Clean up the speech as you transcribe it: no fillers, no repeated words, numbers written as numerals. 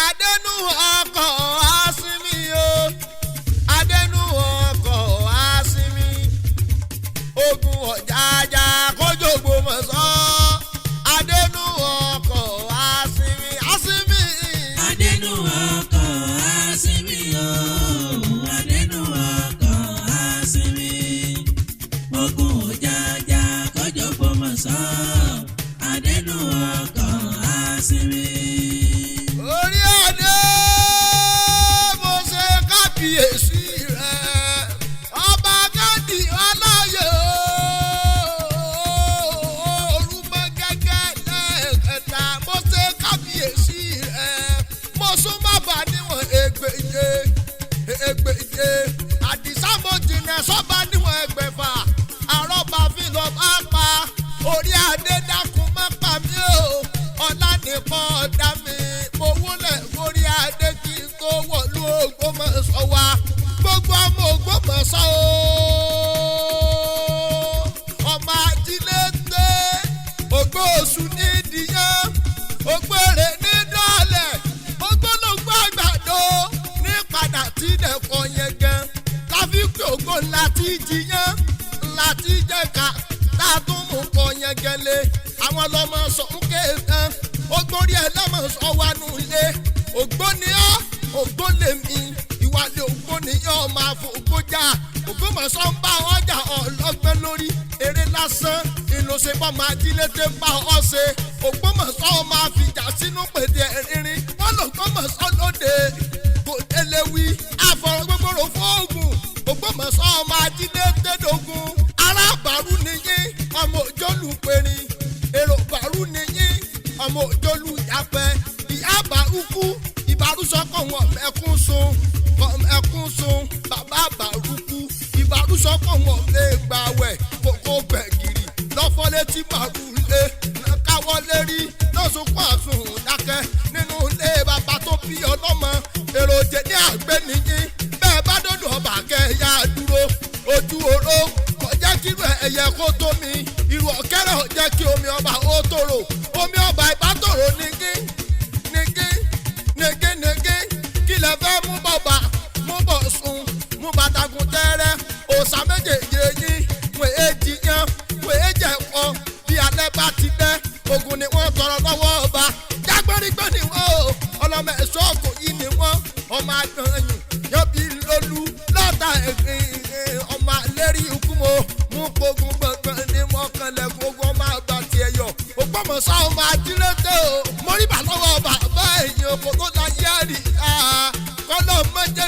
Adẹ́nu ọkọ̀ àsìmí o. Adẹ́nu ọkọ̀ àsìmí. Ogun ọ̀jájá kójó Ògbómọ̀ṣọ́. Adẹ́nu ọkọ̀ àsìmí. Àsìmí. Adẹ́nu ọkọ̀ àsìmí o. Adẹ́nu ọkọ̀ àsìmí. Ogun ọ̀jájá kójó Ògbómọ̀ṣọ́. Adẹ́nu ọkọ̀ àsìmí. Orí adé mo ṣe kábíyèsí rẹ̀. Ọba Gandhi Olóyè Orúmọ gẹ́gẹ́ lẹ́ẹ̀kẹta mo ṣe kábíyèsí rẹ̀. Mo sún bàbá níwọ̀n ẹgbẹ̀je ẹgbẹ̀je. Àdìsá mo jìnnà sọ́ba níwọ̀n ẹgbẹ̀fà. Àrọ́bà fi lọ bá pa. Orí adé dákun má pa mí o. Ọlá nìkan ọ̀dà mi. Mo wúlẹ̀ forí adé kí n tó wọ̀lú Ògbómọ̀ṣọ́ wa. Gbogbo ọmọ Ògbómọ̀ṣọ́ o. Ọmọ ajílété. Ògbóòṣù ní ìdíyàn. Ògbèrè ní dọ́ọ̀lẹ̀. Ògbólógbò àgbàdo. Ní padà tí dẹ̀kọ̀ yẹn gan. Láfi pé ògbó ńlá tí jiyàn. Ńlá tí jẹ̀ka. Látún mú kọ yẹn gẹ́lẹ́. Àwọn ọlọ́mọ sọ̀rọ̀ kéèyàn. Ògbórí ẹlẹ́mọ̀ sọ wá nù ilé. Ògbóni ọ́ ògbólè mi. Ìwàlẹ̀ ògbóni yóò máa fò ògbójà. Ògbómọ̀ṣọ́ ń bá ọjà ọlọ́gbọ́n lórí. Eré lásán ìlòsèpọ̀ máa jílété bá ọ ṣe. Ògbómọ̀ṣọ́ máa fìjà sínú pèdè ẹ̀rín. Wọ́n l'Ògbómọ̀ṣọ́ lóde kò délé wí. Àfọ̀rọ̀ gbogbo fóògùn. Ògbómọ̀ṣọ́ máa jílété dógún. Ará bàrú nìyí ọmọ òjòlù pẹ̀rin. Èrò bàrú nìyí ọmọ òjòlù yàpẹ́. Ìyá bàrú kú ìbàrú sọ́kọ̀ wọn mẹ́kún sun. Ẹkún sun bàbá bàrú kú ìbàrú sọ́kọ̀ wọn lè gbàwẹ̀ kókó bẹ̀gìrì lọ́fọ́lé tí bàrú lé káwọ́lé rí lọ́sùnkún àsùn dákẹ́ nínú ilé bàbá tó bí ọlọ́mọ. Èròjẹ ní àgbẹ̀ nìyí bẹ́ẹ̀ bá dọ́dọ̀ ọba kẹ́ẹ̀yà dúró ojú oró kọjá kírú ẹ̀yẹ kó tó mi irú ọ̀kẹ́rẹ́ ò jẹ́ kí omi ọba ó tòrò omi ọba ìbátòrò nígí nígí nígí nígí kí lẹ fẹ́ mú bọ̀bà mú bọ̀ sùn mú bàtàgùn tẹ́rẹ́ òòsà méjèèjì yín wọ́n èjì yan wọ́n èjẹ̀ pọ̀ bí alẹ́ bá ti dẹ́ ogun ni wọ́n tọrọ lọ́wọ́ ọba jágbérígbé ni wọ́n o ọlọ́mọ ẹ̀ṣọ́ ọkọ̀ yìí ni wọ́n ọmọ àgbọ̀nyìn yọ̀bí lólú lọ́tà ọmọ àlérí ikú mo mú kogun gbọ̀ngbọ̀n ní mọ́kànlẹ̀ gbogbo ọmọ àgbà tiẹ̀ yọ Ògbómọ̀ṣọ́ ọmọ ajílété o móríbà lọ́wọ́ bàbá èèyàn kò tó la yẹ́rì kọ́lọ́ mọ́jẹ́